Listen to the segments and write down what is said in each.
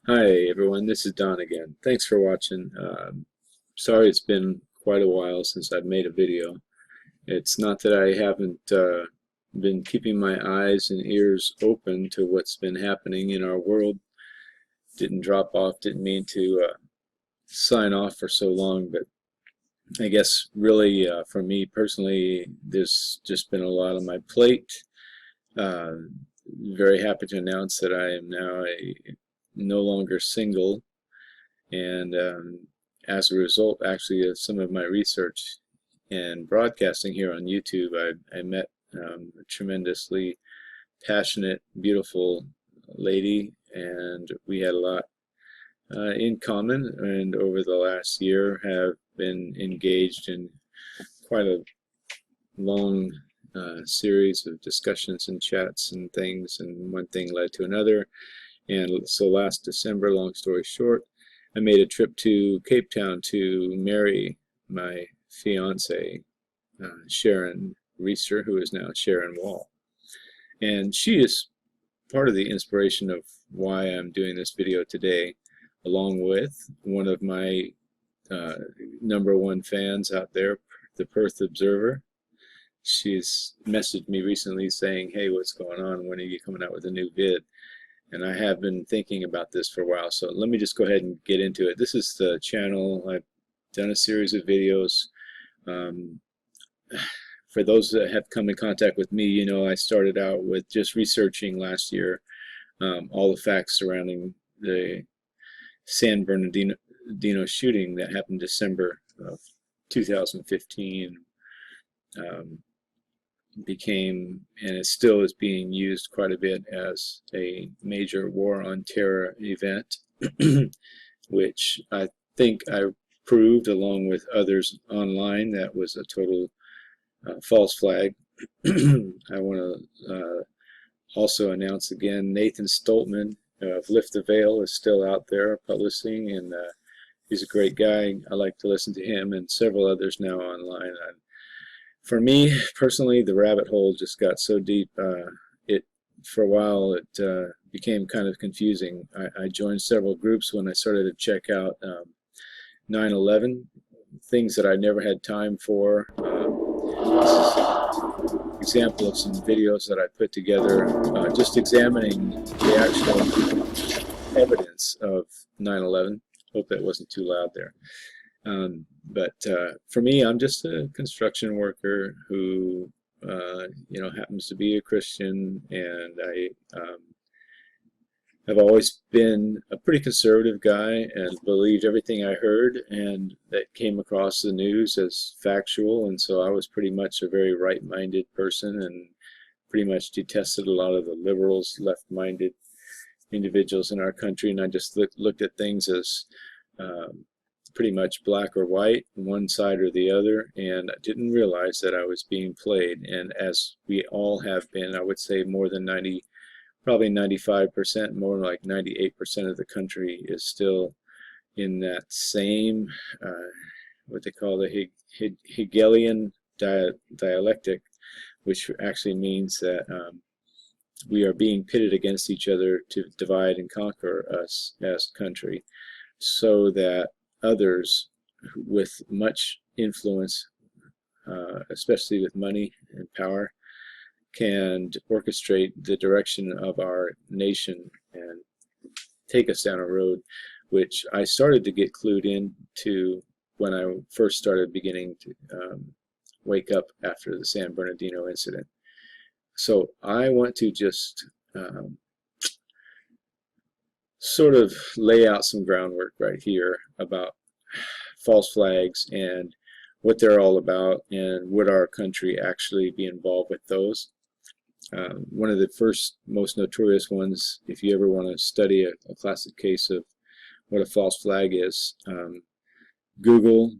Hi everyone, this is Don again. Thanks for watching. Sorry it's been quite a while since I've made a video. It's not that I haven't been keeping my eyes and ears open to what's been happening in our world. Didn't drop off, didn't mean to sign off for so long, but I guess really for me personally, there's just been a lot on my plate. Uh, Very happy to announce that I am now no longer single, and as a result actually of some of my research and broadcasting here on YouTube, I met a tremendously passionate, beautiful lady, and we had a lot in common, and over the last year have been engaged in quite a long series of discussions and chats and things, and one thing led to another. And so last December, long story short, I made a trip to Cape Town to marry my fiance, Sharon Reister, who is now Sharon Wall. And she is part of the inspiration of why I'm doing this video today, along with one of my #1 fans out there, the Perth Observer. She's messaged me recently saying, hey, what's going on? When are you coming out with a new vid? And I have been thinking about this for a while, so let me just go ahead and get into it. This is the channel. I've done a series of videos. For those that have come in contact with me, you know I started out with just researching last year all the facts surrounding the San Bernardino shooting that happened December of 2015. Became, and it still is being used quite a bit as a major war on terror event, which I think I proved, along with others online, that was a total false flag. I want to also announce again, Nathan Stoltman of Lift the Veil is still out there publishing, and he's a great guy. I like to listen to him and several others now online. For me personally, the rabbit hole just got so deep. For a while it became kind of confusing. I joined several groups when I started to check out 9/11, things that I never had time for. This is an example of some videos that I put together, just examining the actual evidence of 9/11. Hope that wasn't too loud there. But for me, I'm just a construction worker who, you know, happens to be a Christian, and I have always been a pretty conservative guy and believed everything I heard and that came across the news as factual, and so I was pretty much a very right-minded person and pretty much detested a lot of the liberals, left-minded individuals in our country, and I just looked at things as pretty much black or white, one side or the other, and I didn't realize that I was being played. And as we all have been, I would say more than 90, probably 95%, more like 98% of the country is still in that same, what they call the Hegelian dialectic, which actually means that we are being pitted against each other to divide and conquer us as a country, so that others with much influence, especially with money and power, can orchestrate the direction of our nation and take us down a road which I started to get clued into when I first started beginning to wake up after the San Bernardino incident. So I want to just sort of lay out some groundwork right here about false flags and what they're all about, and would our country actually be involved with those. One of the first most notorious ones, if you ever want to study a classic case of what a false flag is, Google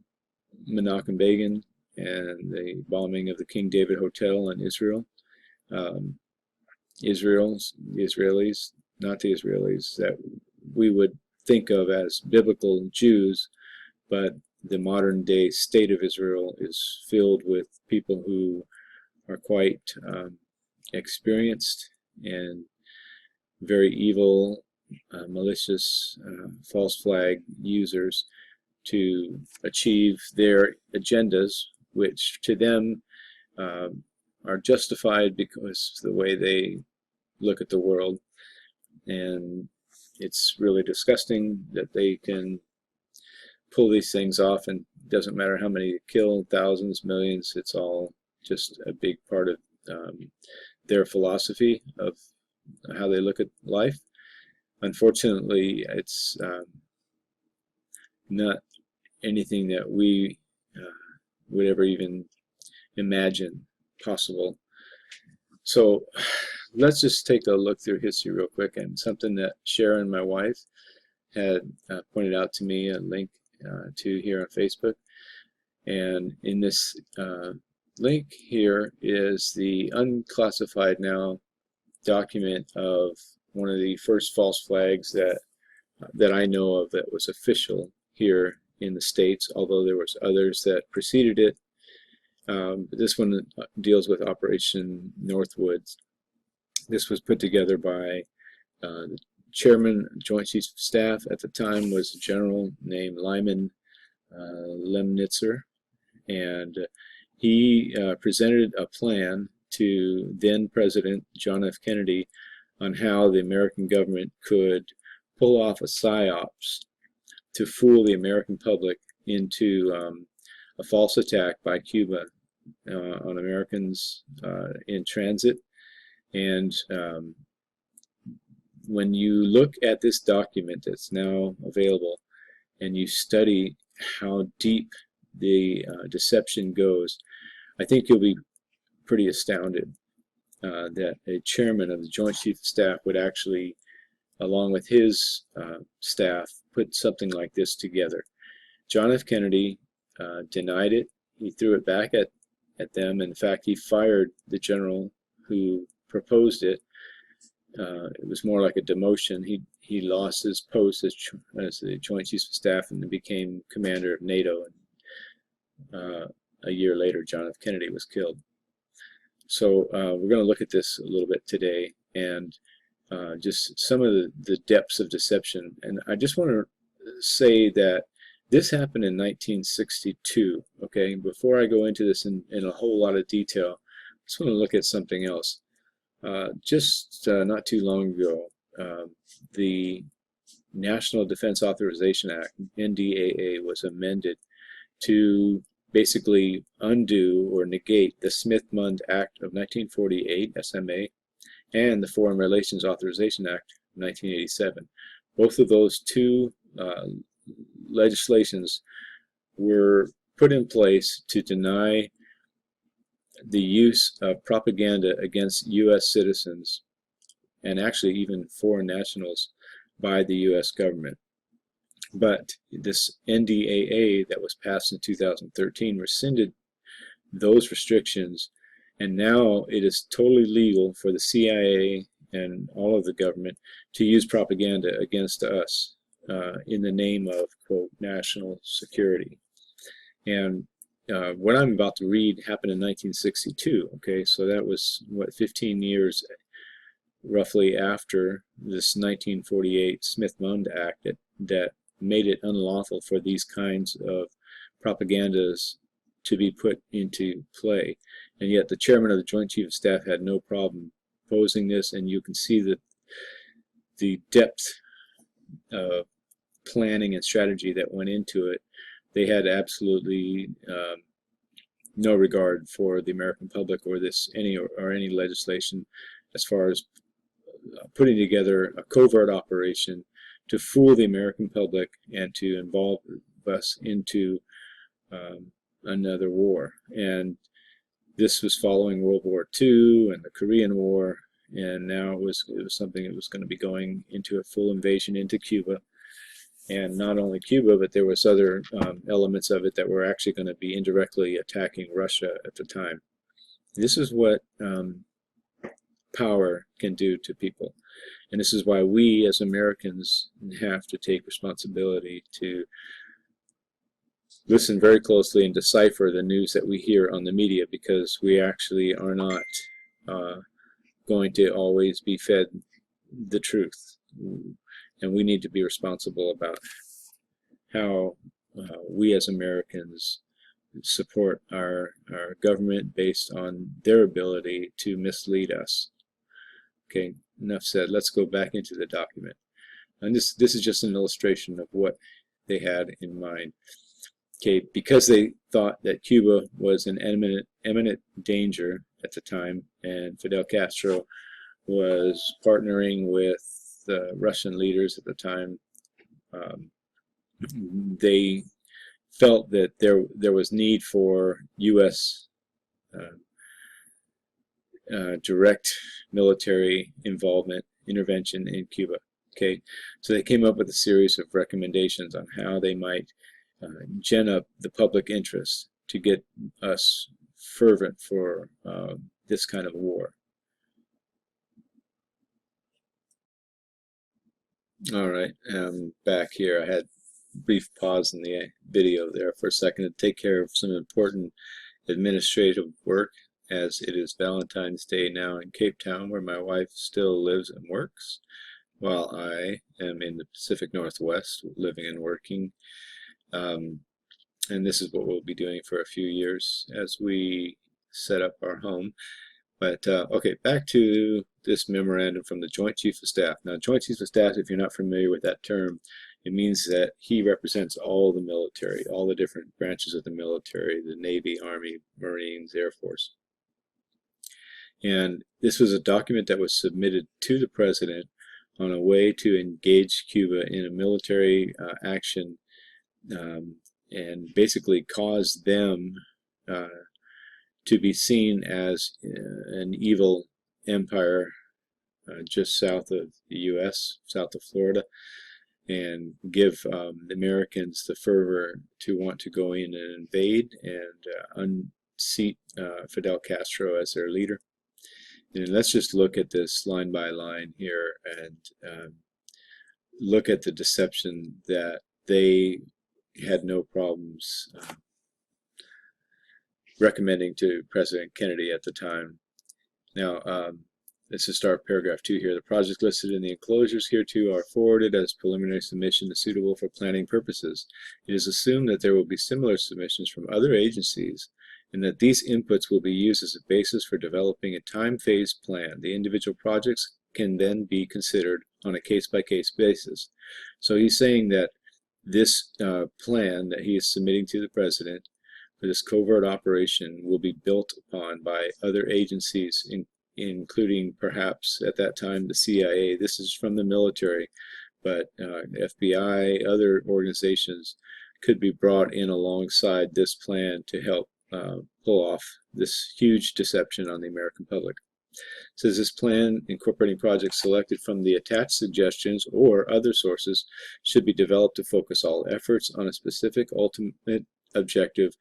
Menachem Begin and the bombing of the King David Hotel in Israel. The Israelis, not the Israelis that we would think of as biblical Jews, but the modern day state of Israel is filled with people who are quite experienced and very evil malicious false flag users to achieve their agendas, which to them are justified because of the way they look at the world. And it's really disgusting that they can pull these things off, and it doesn't matter how many kill, thousands, millions, it's all just a big part of their philosophy of how they look at life. Unfortunately, it's not anything that we would ever even imagine possible. So let's just take a look through history real quick, and something that Sharon, my wife, had pointed out to me, a link to here on Facebook. And in this link here is the unclassified now document of one of the first false flags that I know of that was official here in the States, although there was others that preceded it. But this one deals with Operation Northwoods. This was put together by the chairman, Joint Chiefs of Staff at the time was a general named Lyman Lemnitzer, and he presented a plan to then President John F. Kennedy on how the American government could pull off a psyops to fool the American public into a false attack by Cuba on Americans in transit. And when you look at this document that's now available and you study how deep the deception goes, I think you'll be pretty astounded that a chairman of the Joint Chiefs of Staff would actually, along with his staff, put something like this together. John F. Kennedy denied it. He threw it back at them. In fact, he fired the general who proposed it. It was more like a demotion. He lost his post as the Joint Chiefs of Staff and became commander of NATO. And a year later, John F. Kennedy was killed. So we're going to look at this a little bit today, and just some of the depths of deception. And I just want to say that this happened in 1962, okay? Before I go into this in a whole lot of detail, I just want to look at something else. Just not too long ago, the National Defense Authorization Act, NDAA, was amended to basically undo or negate the Smith-Mundt Act of 1948, SMA, and the Foreign Relations Authorization Act of 1987. Both of those two legislations were put in place to deny the use of propaganda against U.S. citizens, and actually even foreign nationals, by the U.S. government. But this NDAA that was passed in 2013 rescinded those restrictions, and now it is totally legal for the CIA and all of the government to use propaganda against us in the name of, quote, national security. And what I'm about to read happened in 1962, okay? So that was, what, 15 years roughly after this 1948 Smith-Mundt Act that made it unlawful for these kinds of propagandas to be put into play. And yet the chairman of the Joint Chiefs of Staff had no problem opposing this, and you can see that the depth of planning and strategy that went into it. They had absolutely no regard for the American public or any legislation as far as putting together a covert operation to fool the American public and to involve us into another war. And this was following World War II and the Korean War, and now it was something that was going to be going into a full invasion into Cuba. And not only Cuba, but there was other elements of it that were actually going to be indirectly attacking Russia at the time. This is what power can do to people. And this is why we as Americans have to take responsibility to listen very closely and decipher the news that we hear on the media, because we actually are not going to always be fed the truth. and we need to be responsible about how we as Americans support our government based on their ability to mislead us. Okay, enough said. Let's go back into the document. And this is just an illustration of what they had in mind. Okay, because they thought that Cuba was an imminent danger at the time, and Fidel Castro was partnering with the Russian leaders at the time, they felt that there was need for U.S. Direct military involvement, intervention in Cuba. Okay, so they came up with a series of recommendations on how they might gin up the public interest to get us fervent for this kind of war. All right, back here. I had a brief pause in the video there for a second to take care of some important administrative work, as it is Valentine's Day now in Cape Town, where my wife still lives and works, while I am in the Pacific Northwest, living and working. And this is what we'll be doing for a few years as we set up our home. But okay, back to this memorandum from the Joint Chief of Staff. Now, Joint Chief of Staff, if you're not familiar with that term, it means that he represents all the military, all the different branches of the military, the Navy, Army, Marines, Air Force. And this was a document that was submitted to the President on a way to engage Cuba in a military action and basically cause them to be seen as an evil empire just south of the U.S., south of Florida, and give the Americans the fervor to want to go in and invade and unseat Fidel Castro as their leader. And let's just look at this line by line here and look at the deception that they had no problems recommending to President Kennedy at the time. Now, let's just start paragraph 2 here. The projects listed in the enclosures hereto are forwarded as preliminary submission suitable for planning purposes. It is assumed that there will be similar submissions from other agencies and that these inputs will be used as a basis for developing a time-phased plan. The individual projects can then be considered on a case-by-case basis. So he's saying that this plan that he is submitting to the President for this covert operation will be built upon by other agencies, including perhaps at that time the CIA. This is from the military, but FBI, other organizations could be brought in alongside this plan to help pull off this huge deception on the American public. It says this plan, incorporating projects selected from the attached suggestions or other sources, should be developed to focus all efforts on a specific ultimate objective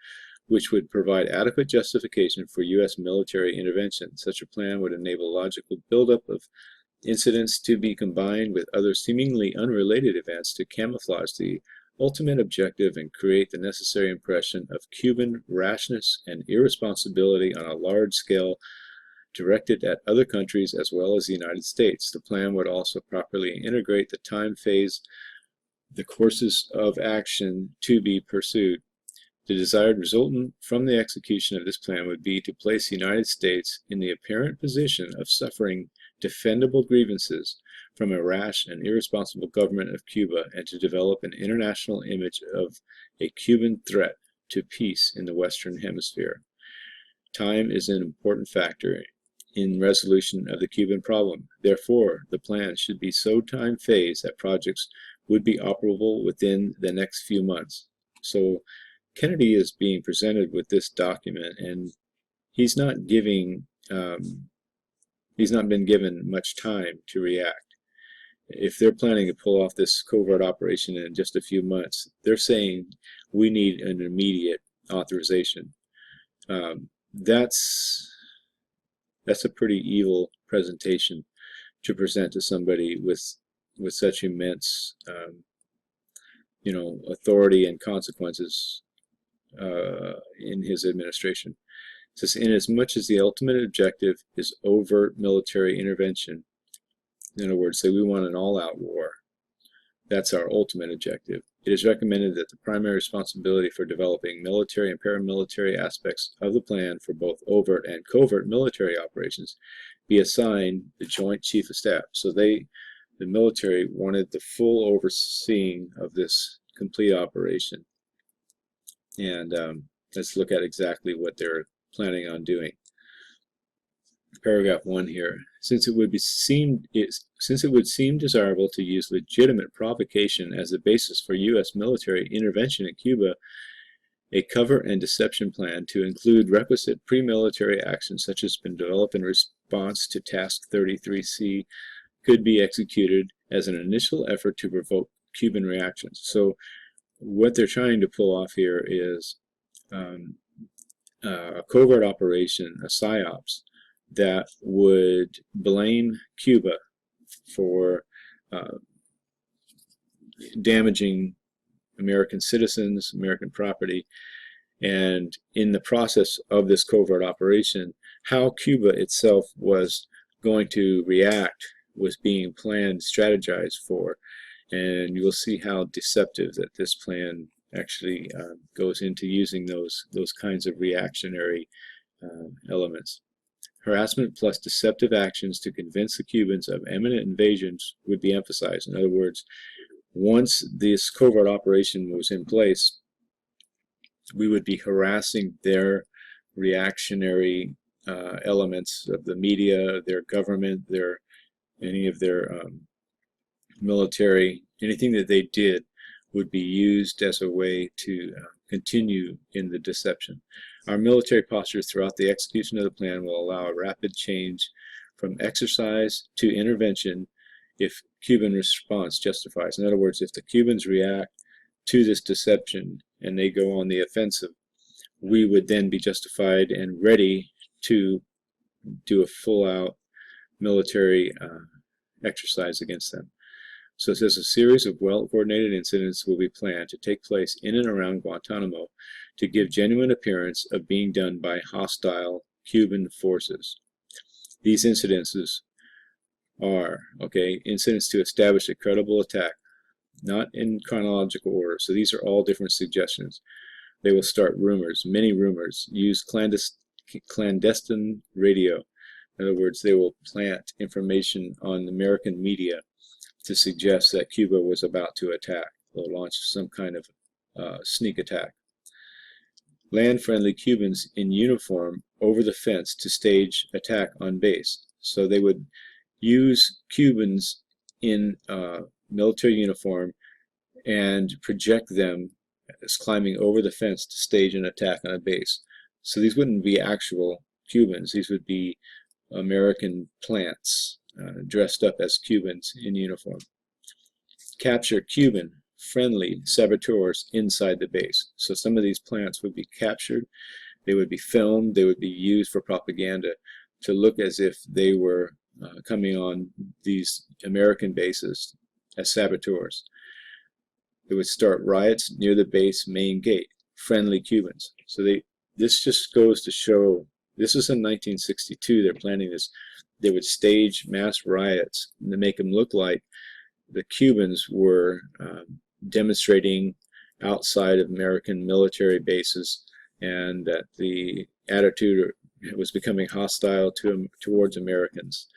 which would provide adequate justification for U.S. military intervention. Such a plan would enable logical buildup of incidents to be combined with other seemingly unrelated events to camouflage the ultimate objective and create the necessary impression of Cuban rashness and irresponsibility on a large scale directed at other countries as well as the United States. The plan would also properly integrate the time phase, the courses of action to be pursued. The desired resultant from the execution of this plan would be to place the United States in the apparent position of suffering defendable grievances from a rash and irresponsible government of Cuba and to develop an international image of a Cuban threat to peace in the Western Hemisphere. Time is an important factor in resolution of the Cuban problem. Therefore, the plan should be so time-phased that projects would be operable within the next few months. So Kennedy is being presented with this document, and he's not been given much time to react. If they're planning to pull off this covert operation in just a few months, they're saying we need an immediate authorization. That's a pretty evil presentation to present to somebody with such immense, authority and consequences in his administration. It says, inasmuch as the ultimate objective is overt military intervention, in other words, say we want an all-out war, That's our ultimate objective. It is recommended that the primary responsibility for developing military and paramilitary aspects of the plan for both overt and covert military operations be assigned the Joint Chief of Staff. So the military wanted the full overseeing of this complete operation. And let's look at exactly what they're planning on doing. Paragraph 1 here. Since it would seem desirable to use legitimate provocation as the basis for U.S. military intervention in Cuba, a cover and deception plan to include requisite pre-military actions such as has been developed in response to Task 33C could be executed as an initial effort to provoke Cuban reactions. So what they're trying to pull off here is a covert operation, a PSYOPs, that would blame Cuba for damaging American citizens, American property, and in the process of this covert operation, how Cuba itself was going to react was being planned, strategized for, and you will see how deceptive that this plan actually goes into using those kinds of reactionary elements. Harassment plus deceptive actions to convince the Cubans of imminent invasions would be emphasized. In other words, once this covert operation was in place, we would be harassing their reactionary elements of the media, their government, any of their military, anything that they did would be used as a way to continue in the deception. Our military postures throughout the execution of the plan will allow a rapid change from exercise to intervention if Cuban response justifies. In other words, if the Cubans react to this deception and they go on the offensive, we would then be justified and ready to do a full-out military exercise against them. So it says a series of well-coordinated incidents will be planned to take place in and around Guantanamo to give genuine appearance of being done by hostile Cuban forces. These incidences are, incidents to establish a credible attack, not in chronological order. So these are all different suggestions. They will start rumors, many rumors, use clandestine radio. In other words, they will plant information on American media to suggest that Cuba was about to attack. They'll launch some kind of sneak attack. Land-friendly Cubans in uniform over the fence to stage attack on base. So they would use Cubans in military uniform and project them as climbing over the fence to stage an attack on a base. So these wouldn't be actual Cubans. These would be American plants dressed up as Cubans in uniform. Capture Cuban friendly saboteurs inside the base. So some of these plants would be captured, they would be filmed, they would be used for propaganda to look as if they were coming on these American bases as saboteurs. They would start riots near the base main gate, friendly Cubans. So this just goes to show, this is in 1962, they're planning this. They would stage mass riots to make them look like the Cubans were demonstrating outside of American military bases and that the attitude was becoming hostile towards Americans.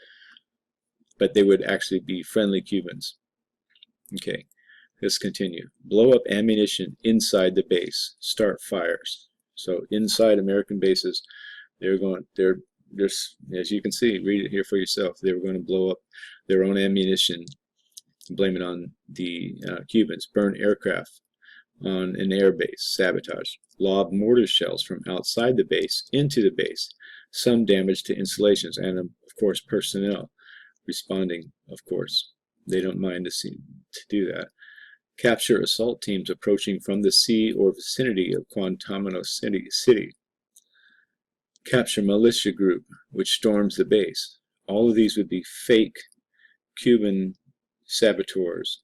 But they would actually be friendly Cubans. Okay, let's continue. Blow up ammunition inside the base. Start fires. So inside American bases, as you can see, read it here for yourself, they were going to blow up their own ammunition, blame it on the Cubans, burn aircraft on an air base, sabotage, lob mortar shells from outside the base into the base, some damage to installations, and of course personnel responding, of course. They don't mind to do that. Capture assault teams approaching from the sea or vicinity of Guantanamo City. Capture militia group which storms the base. All of these would be fake Cuban saboteurs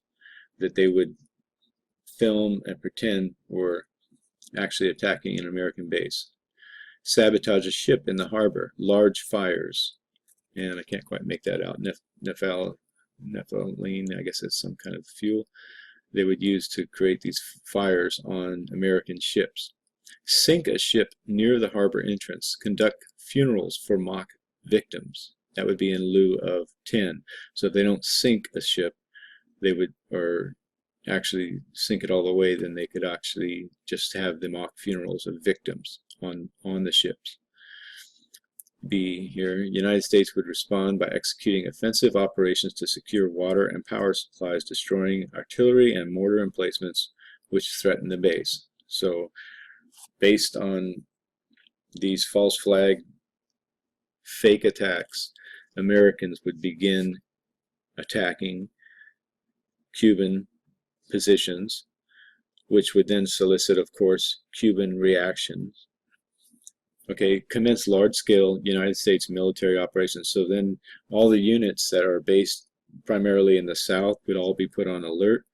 that they would film and pretend were actually attacking an American base. Sabotage a ship in the harbor. Large fires. And I can't quite make that out. naphthalene, I guess it's some kind of fuel, they would use to create these fires on American ships. Sink a ship near the harbor entrance, conduct funerals for mock victims. That would be in lieu of 10. So if they don't sink a ship, they would, or actually sink it all the way, then they could actually just have the mock funerals of victims on the ships. B here, United States would respond by executing offensive operations to secure water and power supplies, destroying artillery and mortar emplacements which threaten the base. So based on these false flag fake attacks, Americans would begin attacking Cuban positions, which would then solicit, of course, Cuban reactions. Okay, commence large-scale United States military operations. So then all the units that are based primarily in the South would all be put on alert.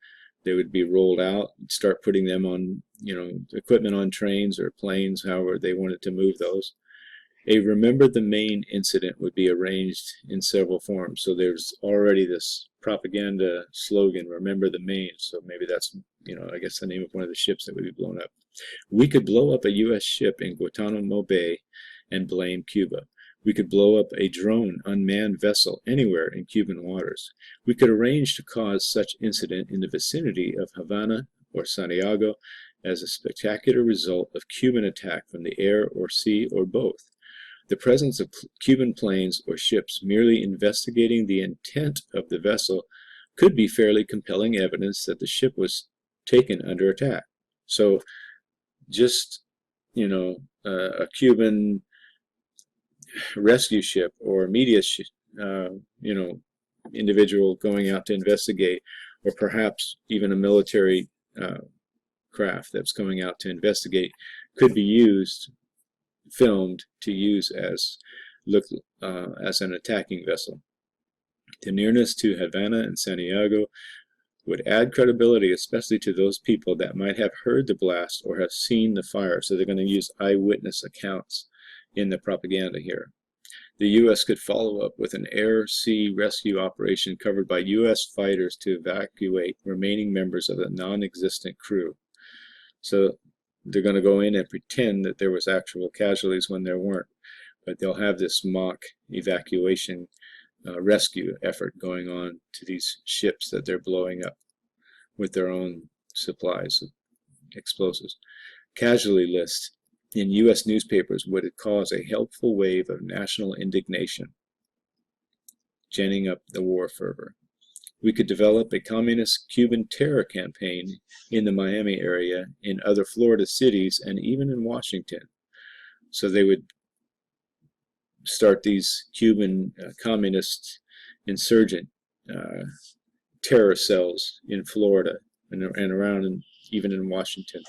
They would be rolled out, start putting them on, equipment on trains or planes, however they wanted to move those. A remember the main incident would be arranged in several forms. So there's already this propaganda slogan, remember the main. So maybe that's, I guess the name of one of the ships that would be blown up. We could blow up a U.S. ship in Guantanamo Bay and blame Cuba. We could blow up a drone unmanned vessel anywhere in Cuban waters. We could arrange to cause such incident in the vicinity of Havana or Santiago as a spectacular result of Cuban attack from the air or sea or both. The presence of Cuban planes or ships merely investigating the intent of the vessel could be fairly compelling evidence that the ship was taken under attack. So just, a Cuban rescue ship or media individual going out to investigate, or perhaps even a military craft that's going out to investigate, could be filmed to use as an attacking vessel. The nearness to Havana and Santiago would add credibility, especially to those people that might have heard the blast or have seen the fire. So they're going to use eyewitness accounts in the propaganda here. The U.S. could follow up with an air-sea rescue operation covered by U.S. fighters to evacuate remaining members of the non-existent crew. So they're going to go in and pretend that there was actual casualties when there weren't, but they'll have this mock evacuation rescue effort going on to these ships that they're blowing up with their own supplies of explosives. Casualty list in U.S. newspapers would cause a helpful wave of national indignation, ginning up the war fervor. We could develop a communist Cuban terror campaign in the Miami area, in other Florida cities, and even in Washington. So they would start these Cuban communist insurgent terror cells in Florida and around, and even in Washington,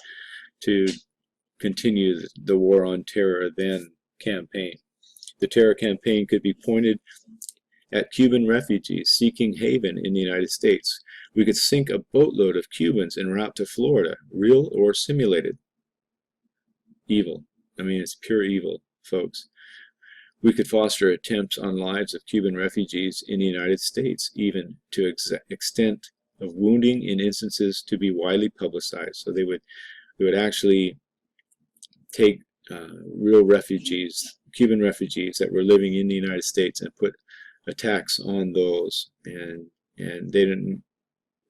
to continue the war on terror then campaign. The terror campaign could be pointed at Cuban refugees seeking haven in the United States. We could sink a boatload of Cubans en route to Florida, real or simulated. Evil. I mean, it's pure evil, folks. We could foster attempts on lives of Cuban refugees in the United States, even to extent of wounding in instances to be widely publicized. So they would actually take real refugees, Cuban refugees that were living in the United States, and put attacks on those, and they didn't,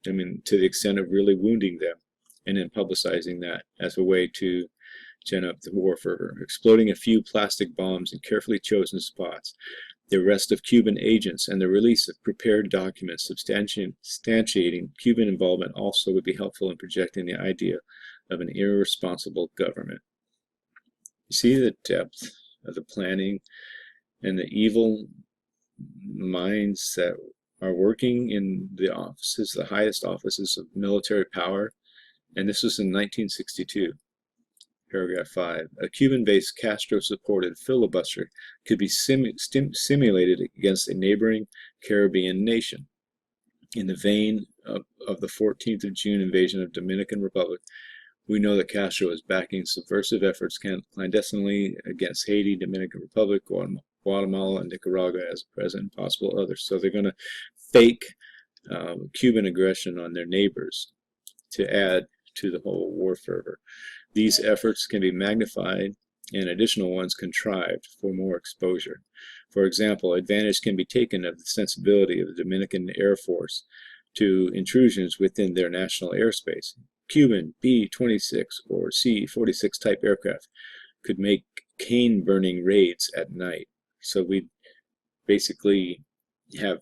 to the extent of really wounding them, and then publicizing that as a way to gin up the war fervor. Exploding a few plastic bombs in carefully chosen spots, the arrest of Cuban agents, and the release of prepared documents substantiating Cuban involvement also would be helpful in projecting the idea of an irresponsible government. You see the depth of the planning and the evil minds that are working in the offices, the highest offices of military power. And this was in 1962. Paragraph 5. A Cuban-based Castro-supported filibuster could be simulated against a neighboring Caribbean nation. In the vein of the 14th of June invasion of Dominican Republic, we know that Castro is backing subversive efforts clandestinely against Haiti, Dominican Republic, Guatemala, and Nicaragua as present, and possible others. So they're going to fake Cuban aggression on their neighbors to add to the whole war fervor. These efforts can be magnified and additional ones contrived for more exposure. For example, advantage can be taken of the sensibility of the Dominican Air Force to intrusions within their national airspace. Cuban B-26 or C-46 type aircraft could make cane-burning raids at night. So we basically have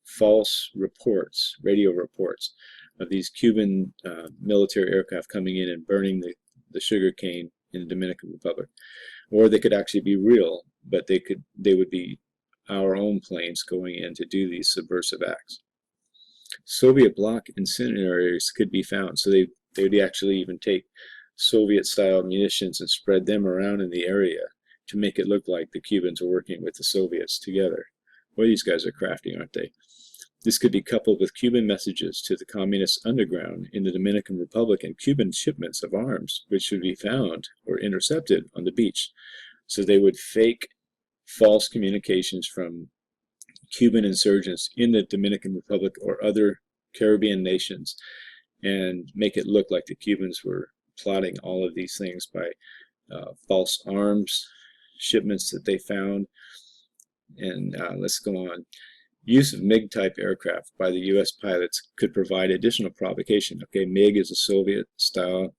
false reports, radio reports, of these Cuban military aircraft coming in and burning the sugar cane in the Dominican Republic. Or they could actually be real, but they would be our own planes going in to do these subversive acts. Soviet bloc incinerators could be found, so they would actually even take Soviet-style munitions and spread them around in the area to make it look like the Cubans were working with the Soviets together. Boy, these guys are crafty, aren't they? This could be coupled with Cuban messages to the communist underground in the Dominican Republic and Cuban shipments of arms, which would be found or intercepted on the beach. So they would fake false communications from Cuban insurgents in the Dominican Republic or other Caribbean nations and make it look like the Cubans were plotting all of these things by false arms shipments that they found. And let's go on. Use of MiG-type aircraft by the U.S. pilots could provide additional provocation. Okay, MiG is a Soviet-style,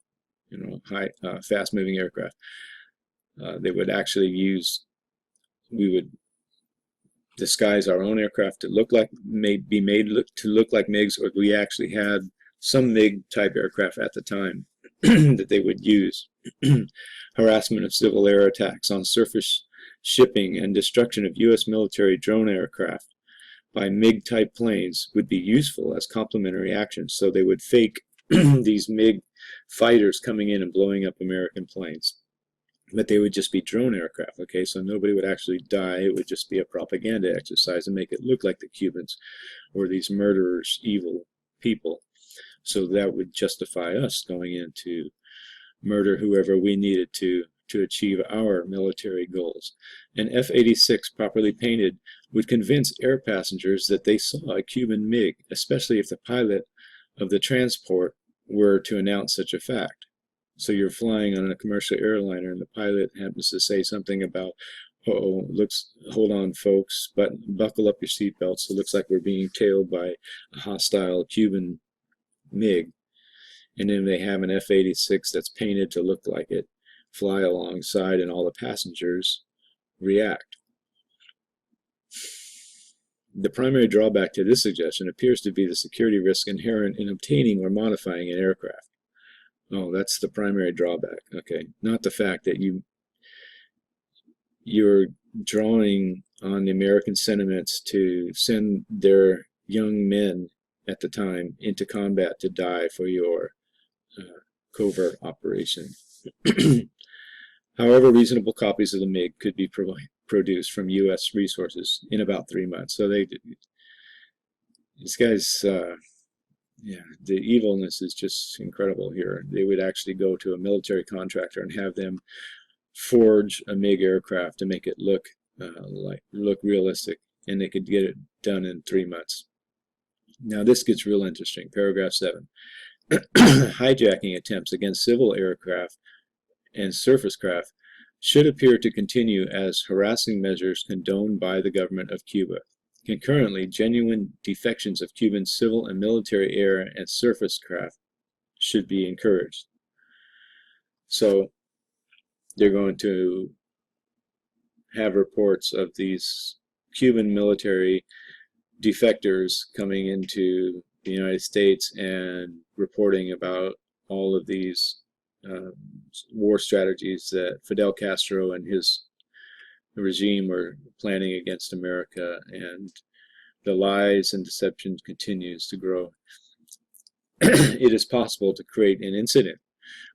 high, fast-moving aircraft. They would actually we would disguise our own aircraft to look like, be made to look like MiGs, or we actually had some MiG-type aircraft at the time that they would use. Harassment of civil air attacks on surface shipping and destruction of U.S. military drone aircraft by MiG-type planes would be useful as complementary actions. So they would fake these MiG fighters coming in and blowing up American planes. But they would just be drone aircraft, okay? So nobody would actually die. It would just be a propaganda exercise and make it look like the Cubans were these murderers, evil people. So that would justify us going in to murder whoever we needed to achieve our military goals. An F-86 properly painted would convince air passengers that they saw a Cuban MiG, especially if the pilot of the transport were to announce such a fact. So you're flying on a commercial airliner and the pilot happens to say something about, hold on folks, buckle up your seatbelts. It looks like we're being tailed by a hostile Cuban MiG. And then they have an F-86 that's painted to look like it, fly alongside, and all the passengers react. The primary drawback to this suggestion appears to be the security risk inherent in obtaining or modifying an aircraft. Oh, that's the primary drawback, okay. Not the fact that you're drawing on the American sentiments to send their young men at the time into combat to die for your covert operation. However, reasonable copies of the MiG could be produced from U.S. resources in about 3 months. So these guys, yeah, the evilness is just incredible here. They would actually go to a military contractor and have them forge a MiG aircraft to make it look realistic, and they could get it done in 3 months. Now this gets real interesting. Paragraph 7. Hijacking attempts against civil aircraft and surface craft should appear to continue as harassing measures condoned by the government of Cuba. Concurrently, genuine defections of Cuban civil and military air and surface craft should be encouraged. So they're going to have reports of these Cuban military defectors coming into the United States and reporting about all of these war strategies that Fidel Castro and his regime were planning against America, and the lies and deception continues to grow. It is possible to create an incident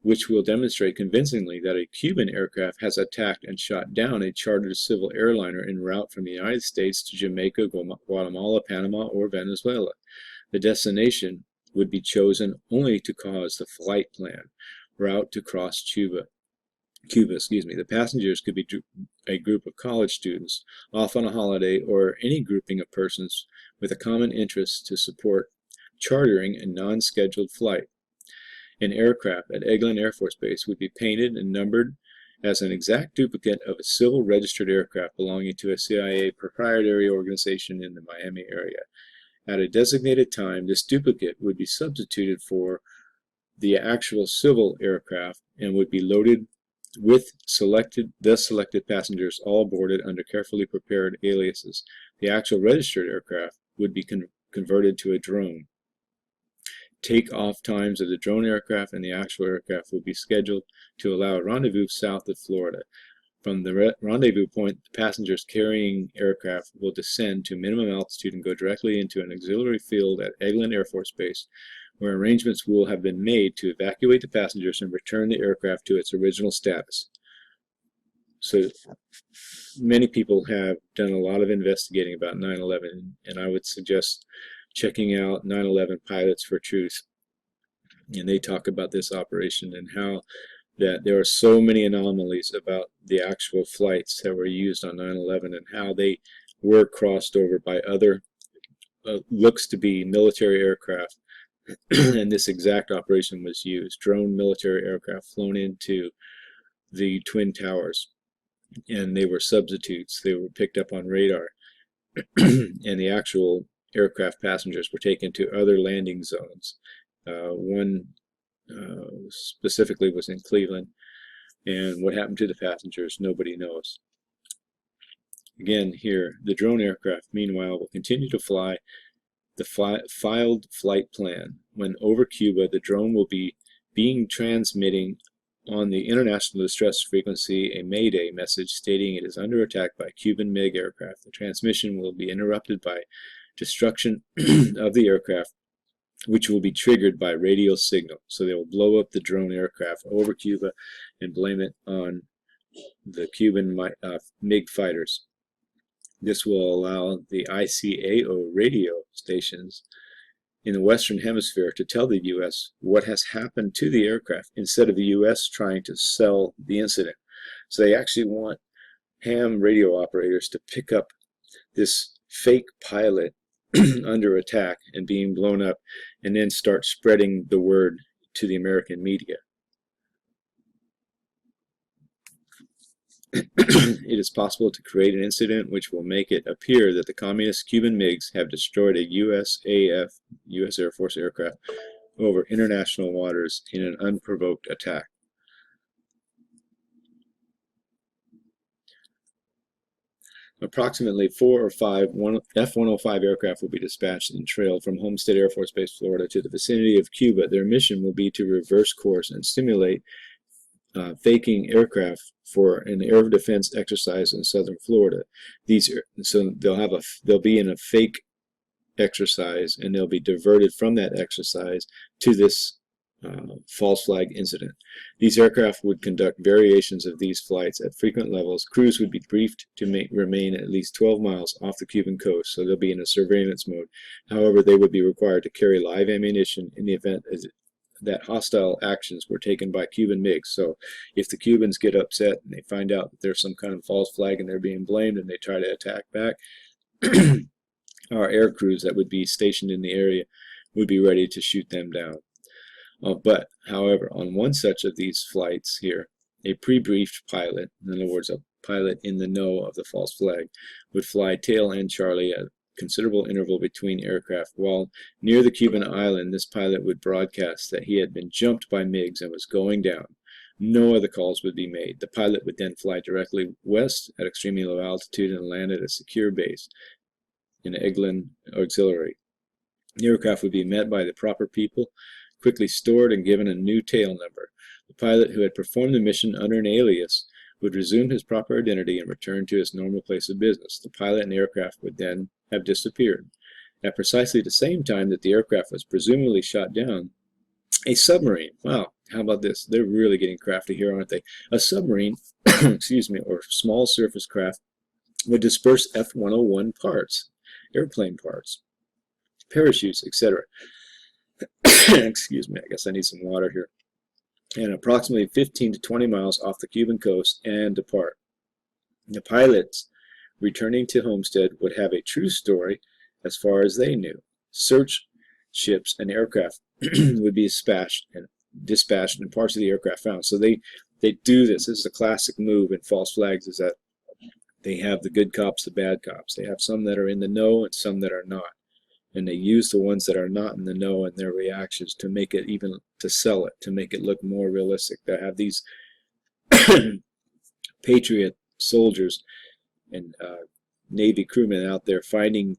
which will demonstrate convincingly that a Cuban aircraft has attacked and shot down a chartered civil airliner en route from the United States to Jamaica, Guatemala, Panama, or Venezuela. The destination would be chosen only to cause the flight plan route to cross Cuba. Cuba, the passengers could be a group of college students off on a holiday or any grouping of persons with a common interest to support chartering a non-scheduled flight. An aircraft at Eglin Air Force Base would be painted and numbered as an exact duplicate of a civil registered aircraft belonging to a CIA proprietary organization in the Miami area. At a designated time, this duplicate would be substituted for the actual civil aircraft and would be loaded with selected passengers all boarded under carefully prepared aliases. The actual registered aircraft would be converted to a drone. Take-off times of the drone aircraft and the actual aircraft would be scheduled to allow a rendezvous south of Florida. From the rendezvous point, the passengers carrying aircraft will descend to minimum altitude and go directly into an auxiliary field at Eglin Air Force Base, where arrangements will have been made to evacuate the passengers and return the aircraft to its original status. So many people have done a lot of investigating about 9/11, and I would suggest checking out 9/11 Pilots for Truth. And they talk about this operation and how that there are so many anomalies about the actual flights that were used on 9/11 and how they were crossed over by other looks to be military aircraft. And this exact operation was used. Drone military aircraft flown into the Twin Towers, and they were substitutes. They were picked up on radar, and the actual aircraft passengers were taken to other landing zones. One specifically was in Cleveland, and what happened to the passengers, nobody knows. Again, here, the drone aircraft, meanwhile, will continue to fly the filed flight plan. When over Cuba, the drone will be transmitting on the international distress frequency a Mayday message stating it is under attack by Cuban MiG aircraft. The transmission will be interrupted by destruction of the aircraft, which will be triggered by radio signal. So they will blow up the drone aircraft over Cuba and blame it on the Cuban MiG fighters. This will allow the ICAO radio stations in the Western Hemisphere to tell the U.S. what has happened to the aircraft instead of the U.S. trying to sell the incident. So they actually want ham radio operators to pick up this fake pilot under attack and being blown up and then start spreading the word to the American media. It is possible to create an incident which will make it appear that the communist Cuban MiGs have destroyed a USAF, U.S. Air Force aircraft, over international waters in an unprovoked attack. Approximately 4 or 5 F-105 aircraft will be dispatched and trailed from Homestead Air Force Base, Florida, to the vicinity of Cuba. Their mission will be to reverse course and stimulate faking aircraft for an air defense exercise in southern Florida. So they'll be in a fake exercise, and they'll be diverted from that exercise to this false flag incident. These aircraft would conduct variations of these flights at frequent levels. Crews would be briefed to remain at least 12 miles off the Cuban coast, so they'll be in a surveillance mode. However, they would be required to carry live ammunition in the event that hostile actions were taken by Cuban MiGs. So if the Cubans get upset and they find out that there's some kind of false flag and they're being blamed and they try to attack back, our air crews that would be stationed in the area would be ready to shoot them down. But, however, on one such of these flights here, a pre-briefed pilot, in other words, a pilot in the know of the false flag, would fly tail end Charlie at considerable interval between aircraft. While near the Cuban island, this pilot would broadcast that he had been jumped by MiGs and was going down. No other calls would be made. The pilot would then fly directly west at extremely low altitude and land at a secure base in Eglin Auxiliary. The aircraft would be met by the proper people, quickly stored and given a new tail number. The pilot who had performed the mission under an alias would resume his proper identity and return to his normal place of business. The pilot and the aircraft would then have disappeared. At precisely the same time that the aircraft was presumably shot down, a submarine, wow, how about this? They're really getting crafty here, aren't they? A submarine, excuse me, or small surface craft would disperse F-101 parts, airplane parts, parachutes, etc. Excuse me, I guess I need some water here. and approximately 15 to 20 miles off the Cuban coast and depart. The pilots returning to Homestead would have a true story as far as they knew. Search ships and aircraft would be dispatched and parts of the aircraft found. So they do this. This is a classic move in false flags, is that they have the good cops, the bad cops. They have some that are in the know and some that are not. And they use the ones that are not in the know and their reactions to make it, even to sell it, to make it look more realistic. They have these patriot soldiers and Navy crewmen out there finding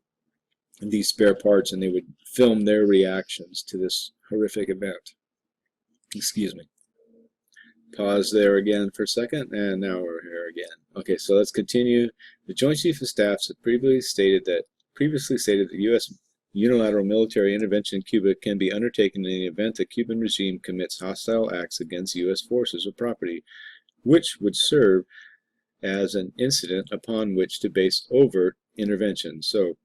these spare parts, and they would film their reactions to this horrific event. Excuse me. Pause there again for a second, and now we're here again. Okay, so let's continue. The Joint Chief of Staff previously stated that the U.S. unilateral military intervention in Cuba can be undertaken in the event the Cuban regime commits hostile acts against U.S. forces or property, which would serve as an incident upon which to base overt intervention. So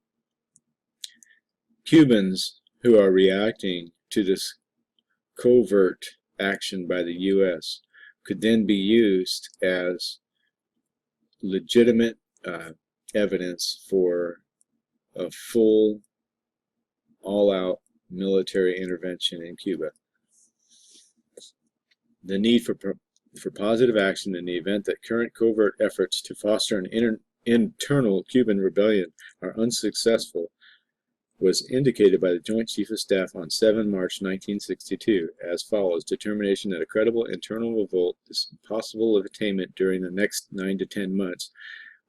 Cubans who are reacting to this covert action by the U.S. could then be used as legitimate evidence for a full, all-out military intervention in Cuba. The need for positive action in the event that current covert efforts to foster an internal Cuban rebellion are unsuccessful was indicated by the Joint Chief of Staff on 7 March 1962 as follows: determination that a credible internal revolt is possible of attainment during the next 9 to 10 months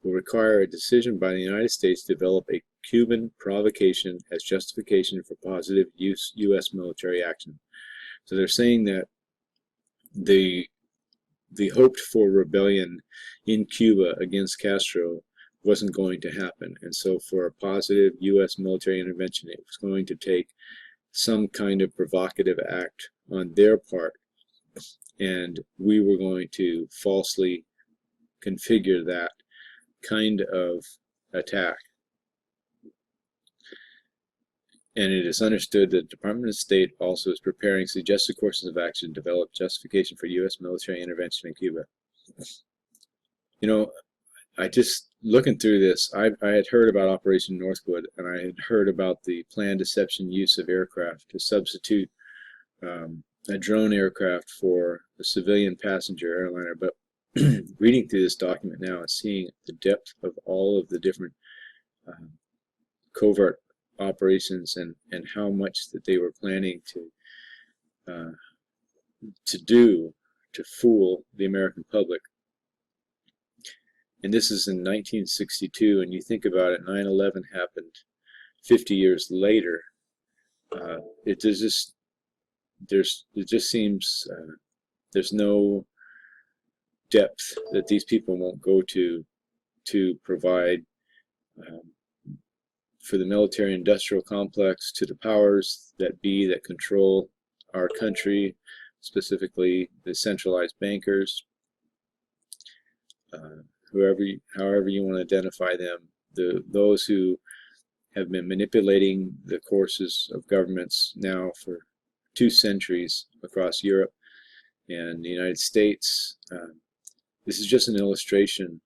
will require a decision by the United States to develop a Cuban provocation as justification for positive U.S. military action. So they're saying that the hoped for rebellion in Cuba against Castro wasn't going to happen, and so for a positive U.S. military intervention, it was going to take some kind of provocative act on their part, and we were going to falsely configure that kind of attack. And it is understood that the Department of State also is preparing suggested courses of action to develop justification for U.S. military intervention in Cuba. You know, I just, looking through this, I had heard about Operation Northwood, and I had heard about the planned deception use of aircraft to substitute a drone aircraft for a civilian passenger airliner. But reading through this document now and seeing the depth of all of the different covert operations and how much that they were planning to do to fool the American public. And this is in 1962, and you think about it, 9/11 happened 50 years later. It just seems there's no depth that these people won't go to provide for the military-industrial complex, to the powers that be that control our country, specifically the centralized bankers, however you want to identify them, those who have been manipulating the courses of governments now for 2 centuries across Europe and the United States. This is just an illustration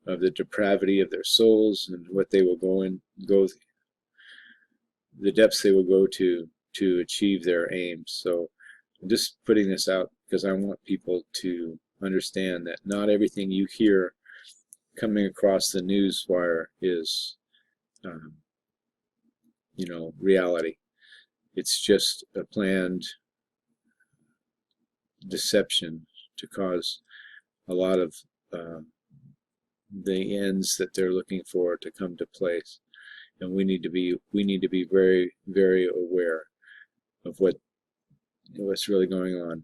of the depravity of their souls and what they will the depths they will go to achieve their aims. So I'm just putting this out because I want people to understand that not everything you hear coming across the news wire is reality. It's just a planned deception to cause a lot of the ends that they're looking for to come to place, and we need to be very, very aware of what's really going on.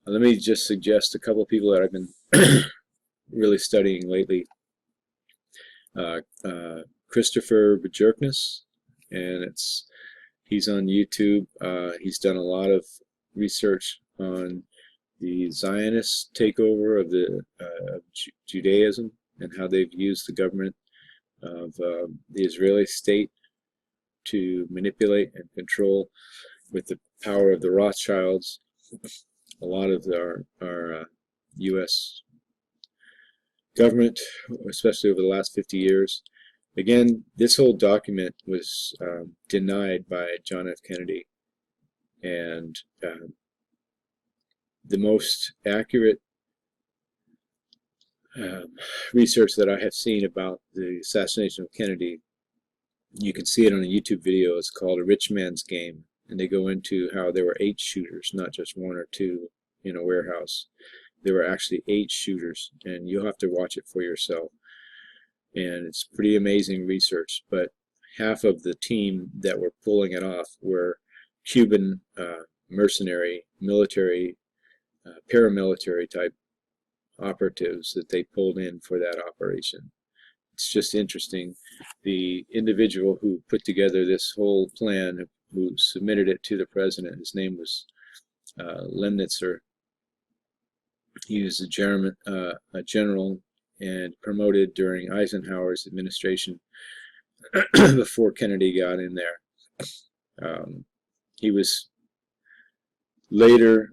Let me just suggest a couple of people that I've been really studying lately. Christopher Bajorkness, and he's on YouTube. He's done a lot of research on the Zionist takeover of Judaism and how they've used the government of the Israeli state to manipulate and control with the power of the Rothschilds a lot of our U.S. government, especially over the last 50 years. Again, this whole document was denied by John F. Kennedy, and the most accurate research that I have seen about the assassination of Kennedy, you can see it on a YouTube video. It's called A Rich Man's Game, and they go into how there were 8 shooters, not just 1 or 2 in a warehouse. There were actually 8 shooters, and you'll have to watch it for yourself. And it's pretty amazing research, but half of the team that were pulling it off were Cuban mercenary, military, paramilitary type operatives that they pulled in for that operation. It's just interesting. The individual who put together this whole plan, who submitted it to the president, his name was Lemnitzer. He was a general and promoted during Eisenhower's administration before Kennedy got in there. He was later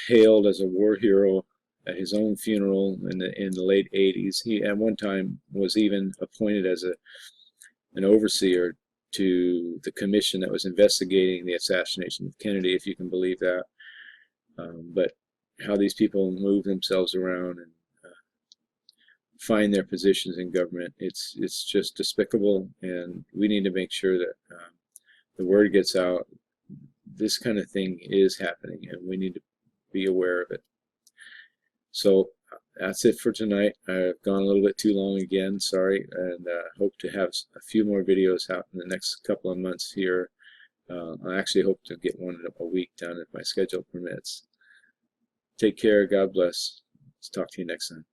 hailed as a war hero at his own funeral in the late 80s. He at one time was even appointed as an overseer to the commission that was investigating the assassination of Kennedy, if you can believe that. But how these people move themselves around and find their positions in government, it's just despicable, and we need to make sure that the word gets out. This kind of thing is happening, and we need to be aware of it. So that's it for tonight. I've gone a little bit too long again, sorry, and hope to have a few more videos out in the next couple of months here. I actually hope to get one a week done if my schedule permits. Take care, God bless. Let's talk to you next time.